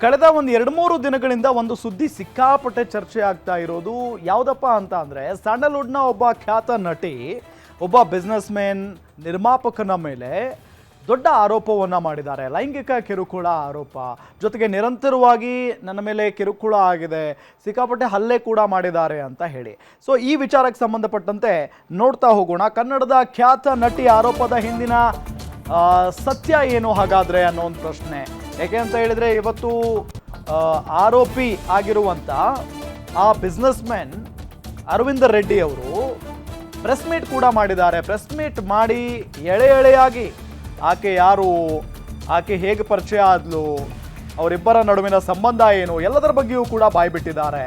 ಕಳೆದ ಒಂದು 2-3 ದಿನಗಳಿಂದ ಒಂದು ಸುದ್ದಿ ಸಿಕ್ಕಾಪಟ್ಟೆ ಚರ್ಚೆ ಆಗ್ತಾ ಇರೋದು ಯಾವುದಪ್ಪ ಅಂತ ಅಂದರೆ ಸ್ಯಾಂಡಲ್ವುಡ್ನ ಒಬ್ಬ ಖ್ಯಾತ ನಟಿ ಒಬ್ಬ ಬಿಸ್ನೆಸ್ ಮ್ಯಾನ್ ನಿರ್ಮಾಪಕನ ಮೇಲೆ ದೊಡ್ಡ ಆರೋಪವನ್ನು ಮಾಡಿದ್ದಾರೆ. ಲೈಂಗಿಕ ಕಿರುಕುಳ ಆರೋಪ ಜೊತೆಗೆ ನಿರಂತರವಾಗಿ ನನ್ನ ಮೇಲೆ ಕಿರುಕುಳ ಆಗಿದೆ, ಸಿಕ್ಕಾಪಟ್ಟೆ ಹಲ್ಲೆ ಕೂಡ ಮಾಡಿದ್ದಾರೆ ಅಂತ ಹೇಳಿ. ಸೊ ಈ ವಿಚಾರಕ್ಕೆ ಸಂಬಂಧಪಟ್ಟಂತೆ ನೋಡ್ತಾ ಹೋಗೋಣ. ಕನ್ನಡದ ಖ್ಯಾತ ನಟಿ ಆರೋಪದ ಹಿಂದಿನ ಸತ್ಯ ಏನು ಹಾಗಾದರೆ ಅನ್ನೋ ಒಂದು ಪ್ರಶ್ನೆ. ಯಾಕೆ ಅಂತ ಹೇಳಿದರೆ ಇವತ್ತು ಆರೋಪಿ ಆಗಿರುವಂಥ ಆ ಬಿಸ್ನೆಸ್ ಮ್ಯಾನ್ ಅರವಿಂದ ರೆಡ್ಡಿ ಅವರು ಪ್ರೆಸ್ ಮೀಟ್ ಕೂಡ ಮಾಡಿದ್ದಾರೆ. ಪ್ರೆಸ್ ಮೀಟ್ ಮಾಡಿ ಎಳೆಯಾಗಿ ಆಕೆ ಯಾರು, ಆಕೆ ಹೇಗೆ ಪರಿಚಯ ಆದ್ಲು, ಅವರಿಬ್ಬರ ನಡುವಿನ ಸಂಬಂಧ ಏನು, ಎಲ್ಲದರ ಬಗ್ಗೆಯೂ ಕೂಡ ಬಾಯ್ಬಿಟ್ಟಿದ್ದಾರೆ.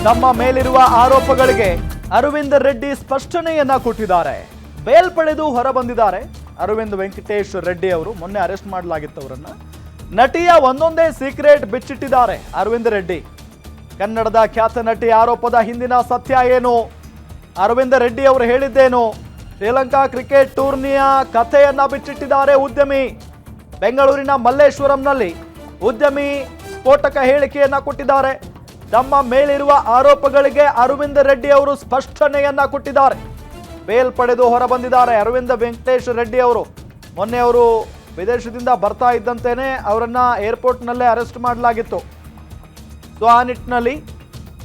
ನಮ್ಮ ಮೇಲಿರುವ ಆರೋಪಗಳಿಗೆ ಅರವಿಂದ ರೆಡ್ಡಿ ಸ್ಪಷ್ಟನೆಯನ್ನ ಕೊಟ್ಟಿದ್ದಾರೆ. ಬೇಲ್ ಪಡೆದು ಹೊರ ಬಂದಿದ್ದಾರೆ. ಅರವಿಂದ್ ವೆಂಕಟೇಶ್ ರೆಡ್ಡಿ ಅವರು ಮೊನ್ನೆ ಅರೆಸ್ಟ್ ಮಾಡಲಾಗಿತ್ತು ಅವರನ್ನ. ನಟಿಯ ಒಂದೊಂದೇ ಸೀಕ್ರೆಟ್ ಬಿಚ್ಚಿಟ್ಟಿದ್ದಾರೆ ಅರವಿಂದ ರೆಡ್ಡಿ. ಕನ್ನಡದ ಖ್ಯಾತ ನಟಿ ಆರೋಪದ ಹಿಂದಿನ ಸತ್ಯ ಏನು, ಅರವಿಂದ ರೆಡ್ಡಿ ಅವರು ಹೇಳಿದ್ದೇನು, ಶ್ರೀಲಂಕಾ ಕ್ರಿಕೆಟ್ ಟೂರ್ನಿಯ ಕಥೆಯನ್ನ ಬಿಚ್ಚಿಟ್ಟಿದ್ದಾರೆ ಉದ್ಯಮಿ. ಬೆಂಗಳೂರಿನ ಮಲ್ಲೇಶ್ವರಂನಲ್ಲಿ ಉದ್ಯಮಿ ಸ್ಫೋಟಕ ಹೇಳಿಕೆಯನ್ನ ಕೊಟ್ಟಿದ್ದಾರೆ. ತಮ್ಮ ಮೇಲಿರುವ ಆರೋಪಗಳಿಗೆ ಅರವಿಂದ ರೆಡ್ಡಿ ಅವರು ಸ್ಪಷ್ಟನೆಯನ್ನ ಕೊಟ್ಟಿದ್ದಾರೆ. ಬೇಲ್ ಪಡೆದು ಹೊರ ಬಂದಿದ್ದಾರೆ ಅರವಿಂದ ವೆಂಕಟೇಶ್ ರೆಡ್ಡಿ ಅವರು. ಮೊನ್ನೆ ಅವರು ವಿದೇಶದಿಂದ ಬರ್ತಾ ಇದ್ದಂತೆಯೇ ಅವರನ್ನ ಏರ್ಪೋರ್ಟ್ನಲ್ಲೇ ಅರೆಸ್ಟ್ ಮಾಡಲಾಗಿತ್ತು. ಸೊ ಆ ನಿಟ್ಟಿನಲ್ಲಿ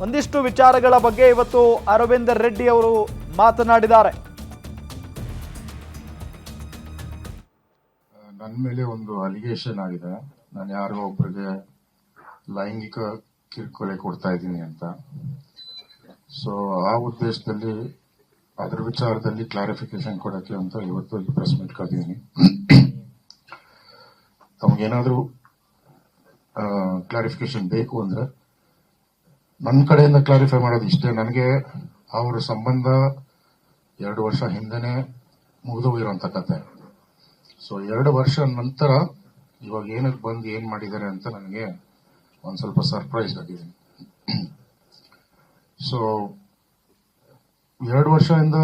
ಒಂದಿಷ್ಟು ವಿಚಾರಗಳ ಬಗ್ಗೆ ಇವತ್ತು ಅರವಿಂದ ರೆಡ್ಡಿ ಅವರು ಮಾತನಾಡಿದ್ದಾರೆ. ನನ್ನ ಮೇಲೆ ಒಂದು ಅಲಿಗೇಷನ್ ಆಗಿದೆ, ನಾನು ಯಾರೋ ಒಬ್ಬರಿಗೆ ಲೈಂಗಿಕ ಕಿರುಕುಳ ಕೊಡ್ತಾ ಇದ್ದೀನಿ ಅಂತ. ಸೊ ಆ ಉದ್ದೇಶದಲ್ಲಿ ಅದ್ರ ವಿಚಾರದಲ್ಲಿ ಕ್ಲಾರಿಫಿಕೇಶನ್ ಕೊಡಕ್ಕೆ ಅಂತ ಇವತ್ತು ಪ್ರೆಸ್ ಮೀಟ್ ಕರೆದಿದ್ದೀನಿ. ತಮಗೇನಾದ್ರೂ ಕ್ಲಾರಿಫಿಕೇಶನ್ ಬೇಕು ಅಂದ್ರೆ ನನ್ನ ಕಡೆಯಿಂದ ಕ್ಲಾರಿಫೈ ಮಾಡೋದು ಇಷ್ಟೇ. ನನಗೆ ಅವರ ಸಂಬಂಧ 2 ವರ್ಷ ಹಿಂದೆನೆ ಮುಗಿದು ಇರುವಂತ ಕತೆ. ಸೊ 2 ವರ್ಷ ನಂತರ ಇವಾಗ ಏನಕ್ಕೆ ಬಂದು ಏನ್ ಮಾಡಿದ್ದಾರೆ ಅಂತ ನನಗೆ ಒಂದ್ ಸ್ವಲ್ಪ ಸರ್ಪ್ರೈಸ್ ಆಗಿದ್ದೀನಿ. ಸೊ 2 ವರ್ಷದಿಂದ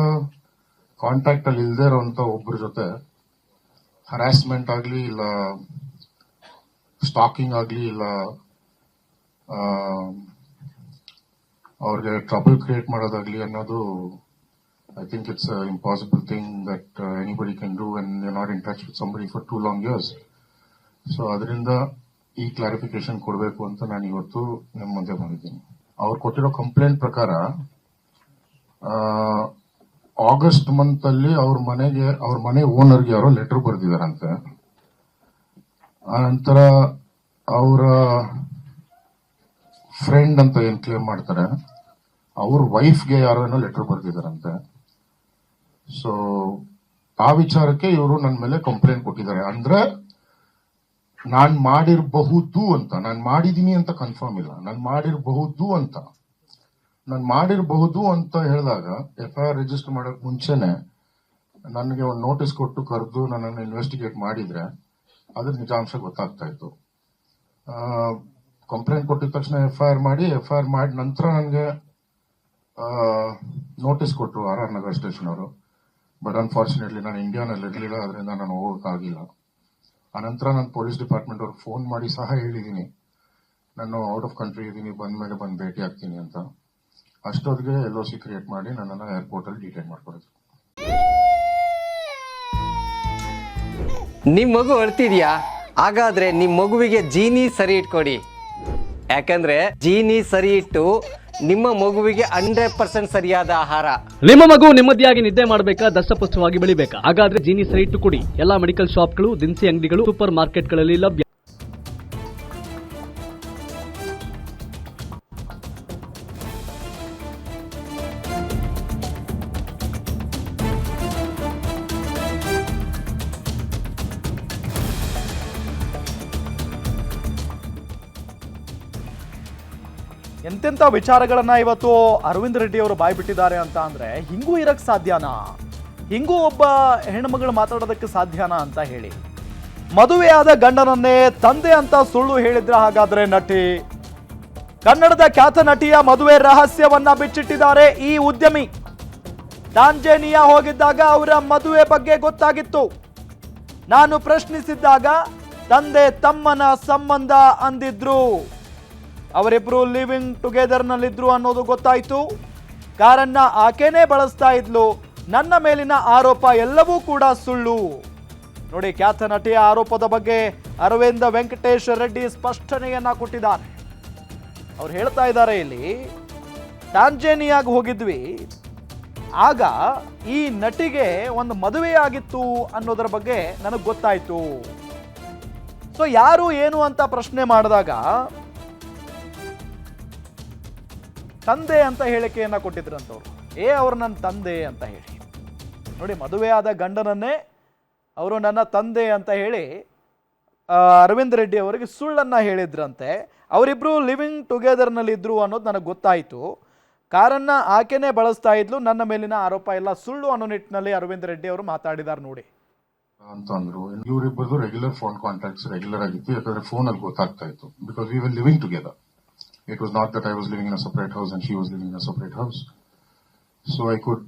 ಕಾಂಟ್ಯಾಕ್ಟ್ ಅಲ್ಲಿ ಇಲ್ದೇ ಇರುವಂತ ಒಬ್ಬರ ಜೊತೆ ಹರಾಸ್ಮೆಂಟ್ ಆಗ್ಲಿ, ಇಲ್ಲ ಸ್ಟಾಕಿಂಗ್ ಆಗ್ಲಿ, ಇಲ್ಲ ಅವ್ರಿಗೆ ಟ್ರಬಲ್ ಕ್ರಿಯೇಟ್ ಮಾಡೋದಾಗ್ಲಿ ಅನ್ನೋದು I think it's impossible thing that anybody can do when you not in touch with somebody for 2 long years. So ಅದರಿಂದ ಈ ಕ್ಲಾರಿಫಿಕೇಶನ್ ಕೊಡಬೇಕು ಅಂತ ನಾನು ಇವತ್ತು ನಿಮ್ಮ ಮುಂದೆ ಬಂದಿದ್ದೀನಿ. ಅವ್ರು ಕೊಟ್ಟಿರೋ ಕಂಪ್ಲೇಂಟ್ ಪ್ರಕಾರ ಆಗಸ್ಟ್ ಮಂತ್ ಅಲ್ಲಿ ಅವ್ರ ಮನೆ ಓನರ್ಗೆ ಯಾರೋ ಲೆಟರ್ ಬರೆದಿದ್ದಾರಂತೆ. ಆನಂತರ ಅವರ ಫ್ರೆಂಡ್ ಅಂತ ಏನ್ ಕ್ಲೇಮ್ ಮಾಡ್ತಾರೆ, ಅವ್ರ ವೈಫ್ಗೆ ಯಾರೋ ಏನೋ ಲೆಟರ್ ಬರೆದಿದ್ದಾರಂತೆ. ಸೊ ಆ ವಿಚಾರಕ್ಕೆ ಇವರು ನನ್ನ ಮೇಲೆ ಕಂಪ್ಲೇಂಟ್ ಕೊಟ್ಟಿದ್ದಾರೆ. ಅಂದ್ರೆ ನಾನ್ ಮಾಡಿರಬಹುದು ಅಂತ, ನಾನು ಮಾಡಿದೀನಿ ಅಂತ ಕನ್ಫರ್ಮ್ ಇಲ್ಲ, ನಾನು ಮಾಡಿರಬಹುದು ಅಂತ ಹೇಳಿದಾಗ FIR ರಿಜಿಸ್ಟರ್ ಮಾಡಕ್ ಮುಂಚೆನೆ ನನಗೆ ಒಂದು ನೋಟಿಸ್ ಕೊಟ್ಟು ಕರೆದು ನನ್ನನ್ನು ಇನ್ವೆಸ್ಟಿಗೇಟ್ ಮಾಡಿದ್ರೆ ಅದ್ರ ನಿಜಾಂಶ ಗೊತ್ತಾಗ್ತಾ ಇತ್ತು. ಕಂಪ್ಲೇಂಟ್ ಕೊಟ್ಟಿದ ತಕ್ಷಣ FIR ಮಾಡಿ ನಂತರ ನನಗೆ ನೋಟಿಸ್ ಕೊಟ್ಟರು RR ನಗರ್ ಸ್ಟೇಷನ್ ಅವರು. ಬಟ್ ಅನ್ಫಾರ್ಚುನೇಟ್ಲಿ ನಾನು ಇಂಡಿಯಾನಲ್ಲಿ ಇರಲಿಲ್ಲ, ಅದರಿಂದ ನಾನು ಹೋಗೋಕ್ಕಾಗಿಲ್ಲ. ಆನಂತರ ನಾನು ಪೊಲೀಸ್ ಡಿಪಾರ್ಟ್ಮೆಂಟ್ ಅವ್ರಿಗೆ ಫೋನ್ ಮಾಡಿ ಸಹ ಹೇಳಿದ್ದೀನಿ, ನಾನು ಔಟ್ ಆಫ್ ಕಂಟ್ರಿ ಇದ್ದೀನಿ, ಬಂದ್ಮೇಲೆ ಬಂದು ಭೇಟಿ ಆಗ್ತೀನಿ ಅಂತ. ಅಷ್ಟೊತ್ತಿಗೆ LOC ಕ್ರಿಯೇಟ್ ಮಾಡಿ ನನ್ನನ್ನು ಏರ್ಪೋರ್ಟ್ ಅಲ್ಲಿ ಡಿಟೈನ್ ಮಾಡ್ಕೊಡಿದ್ರು. ನಿಮ್ ಮಗು ಅಳ್ತಿದ್ಯಾ? ಹಾಗಾದ್ರೆ ನಿಮ್ ಮಗುವಿಗೆ ಜೀನಿ ಸರಿ ಇಟ್ಕೊಡಿ. ಯಾಕಂದ್ರೆ ಜೀನಿ ಸರಿ ಇಟ್ಟು ನಿಮ್ಮ ಮಗುವಿಗೆ 100% ಸರಿಯಾದ ಆಹಾರ. ನಿಮ್ಮ ಮಗು ನೆಮ್ಮದಿಯಾಗಿ ನಿದ್ದೆ ಮಾಡಬೇಕಾ, ದಷ್ಟಪುಷ್ಟವಾಗಿ ಬೆಳಿಬೇಕಾ? ಹಾಗಾದ್ರೆ ಜೀನಿ ಸರಿ ಇಟ್ಟು ಕೊಡಿ. ಎಲ್ಲಾ ಮೆಡಿಕಲ್ ಶಾಪ್ಗಳು, ದಿನಸಿ ಅಂಗಡಿಗಳು, ಸೂಪರ್ ಮಾರ್ಕೆಟ್ಗಳಲ್ಲಿ ಲಭ್ಯ. ಎಂತೆಂಥ ವಿಚಾರಗಳನ್ನ ಇವತ್ತು ಅರವಿಂದ್ ರೆಡ್ಡಿ ಅವರು ಬಾಯ್ಬಿಟ್ಟಿದ್ದಾರೆ ಅಂತ ಅಂದ್ರೆ ಹಿಂಗೂ ಇರಕ್ ಸಾಧ್ಯನಾ? ಹಿಂಗೂ ಒಬ್ಬ ಹೆಣ್ಮಗಳು ಮಾತಾಡೋದಕ್ಕೆ ಸಾಧ್ಯನಾ ಅಂತ ಹೇಳಿ. ಮದುವೆಯಾದ ಗಂಡನನ್ನೇ ತಂದೆ ಅಂತ ಸುಳ್ಳು ಹೇಳಿದ್ರ ಹಾಗಾದ್ರೆ ನಟಿ? ಕನ್ನಡದ ಖ್ಯಾತ ನಟಿಯ ಮದುವೆ ರಹಸ್ಯವನ್ನ ಬಿಚ್ಚಿಟ್ಟಿದ್ದಾರೆ ಈ ಉದ್ಯಮಿ. ಟಾಂಜೇನಿಯಾ ಹೋಗಿದ್ದಾಗ ಅವರ ಮದುವೆ ಬಗ್ಗೆ ಗೊತ್ತಾಗಿತ್ತು. ನಾನು ಪ್ರಶ್ನಿಸಿದ್ದಾಗ ತಂದೆ ತಮ್ಮನ ಸಂಬಂಧ ಅಂದಿದ್ರು. ಅವರಿಬ್ರು ಲಿವಿಂಗ್ ಟುಗೆದರ್ನಲ್ಲಿದ್ರು ಅನ್ನೋದು ಗೊತ್ತಾಯ್ತು. ಕಾರನ್ನ ಆಕೆನೇ ಬಳಸ್ತಾ ಇದ್ಲು. ನನ್ನ ಮೇಲಿನ ಆರೋಪ ಎಲ್ಲವೂ ಕೂಡ ಸುಳ್ಳು. ನೋಡಿ, ಖ್ಯಾತ ನಟಿಯ ಆರೋಪದ ಬಗ್ಗೆ ಅರವಿಂದ ವೆಂಕಟೇಶ್ ರೆಡ್ಡಿ ಸ್ಪಷ್ಟನೆಯನ್ನ ಕೊಟ್ಟಿದ್ದಾರೆ. ಅವ್ರು ಹೇಳ್ತಾ ಇದ್ದಾರೆ, ಇಲ್ಲಿ ಟಾಂಜೇನಿಯಾಗ ಹೋಗಿದ್ವಿ, ಆಗ ಈ ನಟಿಗೆ ಒಂದು ಮದುವೆ ಆಗಿತ್ತು ಅನ್ನೋದರ ಬಗ್ಗೆ ನನಗೆ ಗೊತ್ತಾಯ್ತು. ಸೊ ಯಾರು ಏನು ಅಂತ ಪ್ರಶ್ನೆ ಮಾಡಿದಾಗ ತಂದೆ ಅಂತ ಹೇಳಿಕೆಯನ್ನ ಕೊಟ್ಟಿದ್ರಂತವ್ರು. ಅವ್ರು ನನ್ನ ತಂದೆ ಅಂತ ಹೇಳಿ. ನೋಡಿ, ಮದುವೆಯಾದ ಗಂಡನನ್ನೇ ಅವರು ನನ್ನ ತಂದೆ ಅಂತ ಹೇಳಿ ಅರವಿಂದ್ ರೆಡ್ಡಿ ಅವರಿಗೆ ಸುಳ್ಳನ್ನ ಹೇಳಿದ್ರಂತೆ. ಅವರಿಬ್ರು ಲಿವಿಂಗ್ ಟುಗೆದರ್ನಲ್ಲಿದ್ರು ಅನ್ನೋದು ನನಗೆ ಗೊತ್ತಾಯಿತು. ಕಾರನ್ನ ಆಕೆನೇ ಬಳಸ್ತಾ ಇದ್ಲು. ನನ್ನ ಮೇಲಿನ ಆರೋಪ ಎಲ್ಲ ಸುಳ್ಳು ಅನ್ನೋ ನಿಟ್ಟಿನಲ್ಲಿ ಅರವಿಂದ್ ರೆಡ್ಡಿ ಅವರು ಮಾತಾಡಿದ್ದಾರೆ. ನೋಡಿ ಅಂತ ಅಂದ್ರು. ಇವರಿಬ್ಬರದು ರೆಗ್ಯುಲರ್ ಫೋನ್ ಕಾಂಟ್ಯಾಕ್ಟ್ಸ್ ರೆಗ್ಯುಲರ್ ಆಗಿತ್ತು. ಯಾಕಂದ್ರೆ ಫೋನ್ ಅಲ್ಲಿ ಗೊತ್ತಾಗ್ತಾ ಇತ್ತು. Because we were living together. It was not that I was living in a separate house and she was living in a separate house. So I could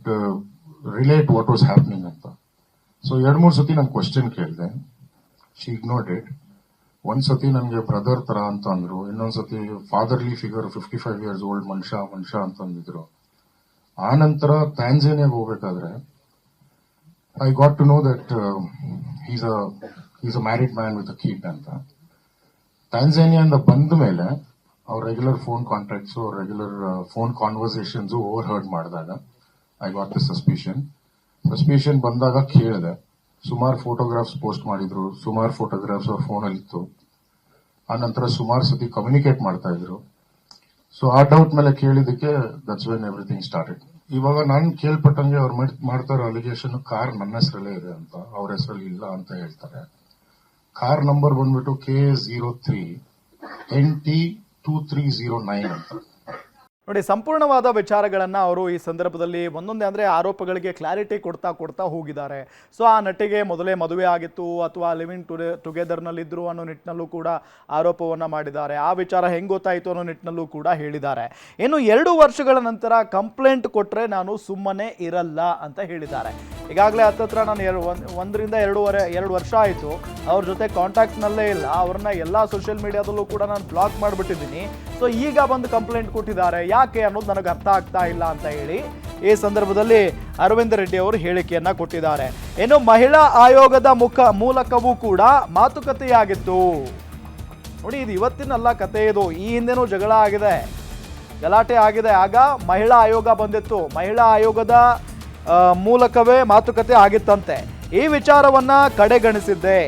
relate what was happening anta. So 2-3 ಸತಿ ನಾನು question ಕೇಳಿದೆ. She ignored it. ಒಂದ್ ಸತಿ ನನಗೆ brother ತರ ಅಂತ ಅಂದ್ರು. ಇನ್ನೊಂದ್ ಸತಿ ಫಾದರ್ಲಿ ಫಿಗರ್ 55 years old ಮನುಷ್ಯ ಅಂತ ಅಂದಿದ್ರು. ಆ ನಂತರ ಟ್ಯಾಂಜೇನಿಯಾಗ ಹೋಗ್ಬೇಕಾದ್ರೆ I got to know that he's a married man with a kid ಅಂತ. ಟ್ಯಾಂಜೇನಿಯಾದಿಂದ ಬಂದ ಮೇಲೆ ಅವ್ರ regular phone contacts, regular phone conversations over heard ಮಾಡಿದಾಗ ಐ ಗಾಟ್ ದ ಸಸ್ಪಿಷನ್ ಬಂದಾಗ ಕೇಳಿದೆ. ಸುಮಾರು ಫೋಟೋಗ್ರಾಫ್ಸ್ ಪೋಸ್ಟ್ ಮಾಡಿದ್ರು. ಸುಮಾರು ಫೋಟೋಗ್ರಾಫ್ಸ್ ಅವ್ರ ಫೋನಲ್ಲಿ ಇತ್ತು. ಆ ನಂತರ ಸುಮಾರು ಸತಿ ಕಮ್ಯುನಿಕೇಟ್ ಮಾಡ್ತಾ ಇದ್ರು. ಸೊ ಆ ಡೌಟ್ ಮೇಲೆ ಕೇಳಿದಕ್ಕೆ ದಟ್ಸ್ ವೆನ್ ಎವ್ರಿಥಿಂಗ್ ಸ್ಟಾರ್ಟೆಡ್. ಇವಾಗ ನಾನು ಕೇಳ್ಪಟ್ಟಂಗೆ ಅವ್ರು ಮಾಡ್ತಾ ಇರೋ ಅಲಿಗೇಷನ್ ಕಾರ್ ನನ್ನ ಹೆಸರಲ್ಲೇ ಇದೆ ಅಂತ, ಅವ್ರ ಹೆಸರಲ್ಲಿ ಇಲ್ಲ ಅಂತ ಹೇಳ್ತಾರೆ. ಕಾರ್ ನಂಬರ್ ಬಂದ್ಬಿಟ್ಟು KA03 NT2309 ಅಂತ. ನೋಡಿ, ಸಂಪೂರ್ಣವಾದ ವಿಚಾರಗಳನ್ನು ಅವರು ಈ ಸಂದರ್ಭದಲ್ಲಿ ಒಂದೊಂದೇ ಅಂದರೆ ಆರೋಪಗಳಿಗೆ ಕ್ಲಾರಿಟಿ ಕೊಡ್ತಾ ಹೋಗಿದ್ದಾರೆ. ಸೊ ಆ ನಟಿಗೆ ಮೊದಲೇ ಮದುವೆ ಆಗಿತ್ತು ಅಥವಾ ಲಿವಿಂಗ್ ಟುಗೆದರ್ನಲ್ಲಿದ್ದರು ಅನ್ನೋ ನಿಟ್ಟಿನಲ್ಲೂ ಕೂಡ ಆರೋಪವನ್ನು ಮಾಡಿದ್ದಾರೆ. ಆ ವಿಚಾರ ಹೆಂಗೆ ಗೊತ್ತಾಯಿತು ಅನ್ನೋ ನಿಟ್ಟಿನಲ್ಲೂ ಕೂಡ ಹೇಳಿದ್ದಾರೆ. ಇನ್ನು 2 ವರ್ಷಗಳ ನಂತರ ಕಂಪ್ಲೇಂಟ್ ಕೊಟ್ಟರೆ ನಾನು ಸುಮ್ಮನೆ ಇರಲ್ಲ ಅಂತ ಹೇಳಿದ್ದಾರೆ. ಈಗಾಗಲೇ ಹತ್ತತ್ರ ನಾನು 1 ರಿಂದ 2 ವರ್ಷ ಆಯಿತು ಅವ್ರ ಜೊತೆ ಕಾಂಟ್ಯಾಕ್ಟ್ನಲ್ಲೇ ಇಲ್ಲ. ಅವ್ರನ್ನ ಎಲ್ಲ ಸೋಷಿಯಲ್ ಮೀಡಿಯಾದಲ್ಲೂ ಕೂಡ ನಾನು ಬ್ಲಾಕ್ ಮಾಡಿಬಿಟ್ಟಿದ್ದೀನಿ. ಸೊ ಈಗ ಬಂದು ಕಂಪ್ಲೇಂಟ್ ಕೊಟ್ಟಿದ್ದಾರೆ, ಯಾಕೆ ಅನ್ನೋದು ನನಗೆ ಅರ್ಥ ಆಗ್ತಾ ಇಲ್ಲ ಅಂತ ಹೇಳಿ ಈ ಸಂದರ್ಭದಲ್ಲಿ ಅರವಿಂದ್ ರೆಡ್ಡಿ ಅವರು ಹೇಳಿಕೆಯನ್ನ ಕೊಟ್ಟಿದ್ದಾರೆ. ಇನ್ನು ಮಹಿಳಾ ಆಯೋಗದ ಮೂಲಕವೂ ಕೂಡ ಮಾತುಕತೆಯಾಗಿತ್ತು. ನೋಡಿ, ಇದು ಇವತ್ತಿನಲ್ಲ ಕತೆ, ಇದು ಈ ಹಿಂದೆನೂ ಜಗಳ ಆಗಿದೆ, ಗಲಾಟೆ ಆಗಿದೆ. ಆಗ ಮಹಿಳಾ ಆಯೋಗ ಬಂದಿತ್ತು. ಮಹಿಳಾ ಆಯೋಗದ ಮೂಲಕವೇ ಮಾತುಕತೆ ಆಗಿತ್ತಂತೆ. ಈ ವಿಚಾರವನ್ನ ಕಡೆಗಣಿಸಿದ್ದೆ.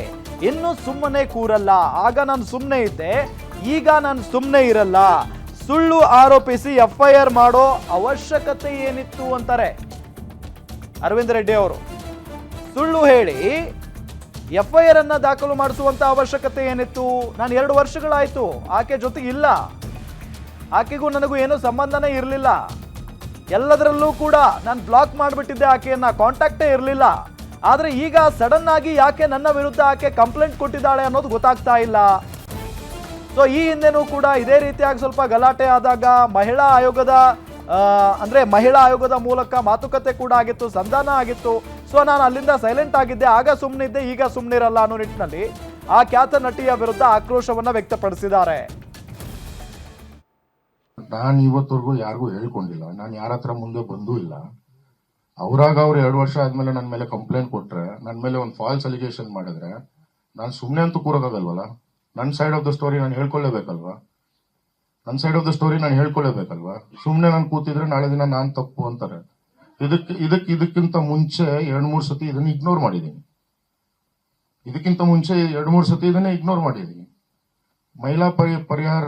ಇನ್ನು ಸುಮ್ಮನೆ ಕೂರಲ್ಲ. ಆಗ ನಾನು ಸುಮ್ಮನೆ ಇದ್ದೆ, ಈಗ ನಾನು ಸುಮ್ಮನೆ ಇರಲ್ಲ. ಸುಳ್ಳು ಆರೋಪಿಸಿ FIR ಮಾಡೋ ಅವಶ್ಯಕತೆ ಏನಿತ್ತು ಅಂತಾರೆ ಅರವಿಂದ್ ರೆಡ್ಡಿ ಅವರು. ಸುಳ್ಳು ಹೇಳಿ FIR ಅನ್ನ ದಾಖಲು ಮಾಡಿಸುವಂತ ಅವಶ್ಯಕತೆ ಏನಿತ್ತು? ನಾನು 2 ವರ್ಷಗಳಾಯ್ತು ಆಕೆ ಜೊತೆಗೆ ಇಲ್ಲ, ಆಕೆಗೂ ನನಗೂ ಏನೂ ಸಂಬಂಧನೇ ಇರಲಿಲ್ಲ. ಎಲ್ಲದರಲ್ಲೂ ಕೂಡ ನಾನು ಬ್ಲಾಕ್ ಮಾಡಿಬಿಟ್ಟಿದ್ದೆ, ಆಕೆಯನ್ನ ಕಾಂಟ್ಯಾಕ್ಟೇ ಇರಲಿಲ್ಲ. ಆದರೆ ಈಗ ಸಡನ್ ಆಗಿ ಯಾಕೆ ನನ್ನ ವಿರುದ್ಧ ಆಕೆ ಕಂಪ್ಲೇಂಟ್ ಕೊಟ್ಟಿದ್ದಾಳೆ ಅನ್ನೋದು ಗೊತ್ತಾಗ್ತಾ ಇಲ್ಲ. ಸೊ ಈ ಹಿಂದೆನೂ ಕೂಡ ಇದೇ ರೀತಿಯಾಗಿ ಸ್ವಲ್ಪ ಗಲಾಟೆ ಆದಾಗ ಮಹಿಳಾ ಆಯೋಗದ ಮೂಲಕ ಮಾತುಕತೆ ಕೂಡ ಆಗಿತ್ತು, ಸಂಧಾನ ಆಗಿತ್ತು. ಸೊ ನಾನು ಅಲ್ಲಿಂದ ಸೈಲೆಂಟ್ ಆಗಿದ್ದೆ, ಆಗ ಸುಮ್ಮನಿದ್ದೆ, ಈಗ ಸುಮ್ಮನಿರಲ್ಲ ಅನ್ನೋ ನಿಟ್ಟಿನಲ್ಲಿ ಆ ಖ್ಯಾತ ನಟಿಯ ವಿರುದ್ಧ ಆಕ್ರೋಶವನ್ನ ವ್ಯಕ್ತಪಡಿಸಿದ್ದಾರೆ. ನಾನು ಇವತ್ತವರೆಗೂ ಯಾರಿಗೂ ಹೇಳ್ಕೊಂಡಿಲ್ಲ, ನಾನು ಯಾರ ಹತ್ರ ಮುಂದೆ ಬಂದೂ ಇಲ್ಲ. ಅವ್ರಾಗ ಅವ್ರು 2 ವರ್ಷ ಆದ್ಮೇಲೆ ನನ್ನ ಮೇಲೆ ಕಂಪ್ಲೇಂಟ್ ಕೊಟ್ರೆ, ನನ್ನ ಮೇಲೆ ಒಂದು ಫಾಲ್ಸ್ ಅಲಿಗೇಷನ್ ಮಾಡಿದ್ರೆ ನಾನು ಸುಮ್ಮನೆ ಅಂತೂ ಕೂರೋಕ್ಕಾಗಲ್ವಲ್ಲ. ನನ್ನ ಸೈಡ್ ಆಫ್ ದ ಸ್ಟೋರಿ ನಾನು ಹೇಳ್ಕೊಳ್ಳೇಬೇಕಲ್ವಾ. ಸುಮ್ಮನೆ ನಾನು ಕೂತಿದ್ರೆ ನಾಳೆ ದಿನ ನಾನು ತಪ್ಪು ಅಂತಾರೆ. ಇದಕ್ಕಿಂತ ಮುಂಚೆ 2-3 ಸತಿ ಇದನ್ನ ಇಗ್ನೋರ್ ಮಾಡಿದ್ದೀನಿ. ಮಹಿಳಾ ಪರಿಹಾರ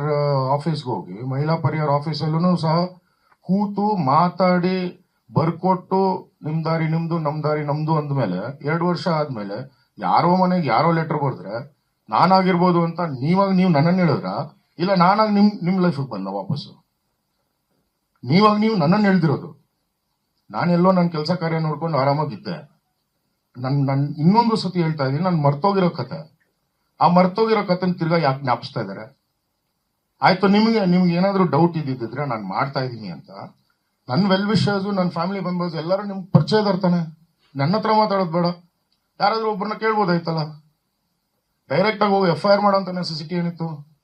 ಆಫೀಸ್ಗೆ ಹೋಗಿ ಮಹಿಳಾ ಪರಿಹಾರ ಆಫೀಸಲ್ಲೂ ಸಹ ಕೂತು ಮಾತಾಡಿ ಬರ್ಕೊಟ್ಟು ನಿಮ್ ದಾರಿ ನಿಮ್ದು, ನಮ್ ದಾರಿ ನಮ್ದು ಅಂದ್ಮೇಲೆ 2 ವರ್ಷ ಆದ್ಮೇಲೆ ಯಾರೋ ಮನೆಗೆ ಯಾರೋ ಲೆಟರ್ ಬರೆದ್ರೆ ನಾನಾಗಿರ್ಬೋದು ಅಂತ ನೀವು ನನ್ನನ್ನು ಹೇಳಿದ್ರ, ಇಲ್ಲ ನಾನಾಗಿ ನಿಮ್ ಲೈಫಿಗೆ ಬಂದ ವಾಪಸ್ಸು? ನೀವು ನನ್ನನ್ನು ಹೇಳ್ದಿರೋದು. ನಾನೆಲ್ಲೋ ನನ್ನ ಕೆಲಸ ಕಾರ್ಯ ನೋಡ್ಕೊಂಡು ಆರಾಮಾಗಿದ್ದೆ. ನನ್ ಇನ್ನೊಂದು ಸತಿ ಹೇಳ್ತಾ ಇದೀನಿ, ನಾನು ಮರ್ತೋಗಿರೋ ಕತೆ, ಆ ಮರ್ತೋಗಿರೋ ಕತೆನ ತಿರ್ಗಾ ಯಾಕೆ ಜ್ಞಾಪಿಸ್ತಾ ಇದಾರೆ? ಆಯ್ತು, ನಿಮ್ಗೆ ಏನಾದ್ರು ಡೌಟ್ ಇದ್ದಿದ್ರೆ ನಾನು ಮಾಡ್ತಾ ಇದ್ದೀನಿ ಅಂತ, ನನ್ನ ವೆಲ್ ವಿಶರ್ಸ್, ನನ್ನ ಫ್ಯಾಮಿಲಿ ಮೆಂಬರ್ಸ್ ಎಲ್ಲರೂ ನಿಮ್ಗೆ ಪರಿಚಯ ಇರ್ತಾನೆ. ನನ್ನ ಹತ್ರ ಮಾತಾಡೋದು ಬೇಡ, ಯಾರಾದ್ರೂ ಒಬ್ಬರನ್ನ ಕೇಳ್ಬೋದಾಯ್ತಲ್ಲ. ಡೈರೆಕ್ಟ್ ಆಗಿ ಹೋಗಿ FIR ಮಾಡೋಂತ ನೆಸೆಸಿಟಿ ಏನಿತ್ತು?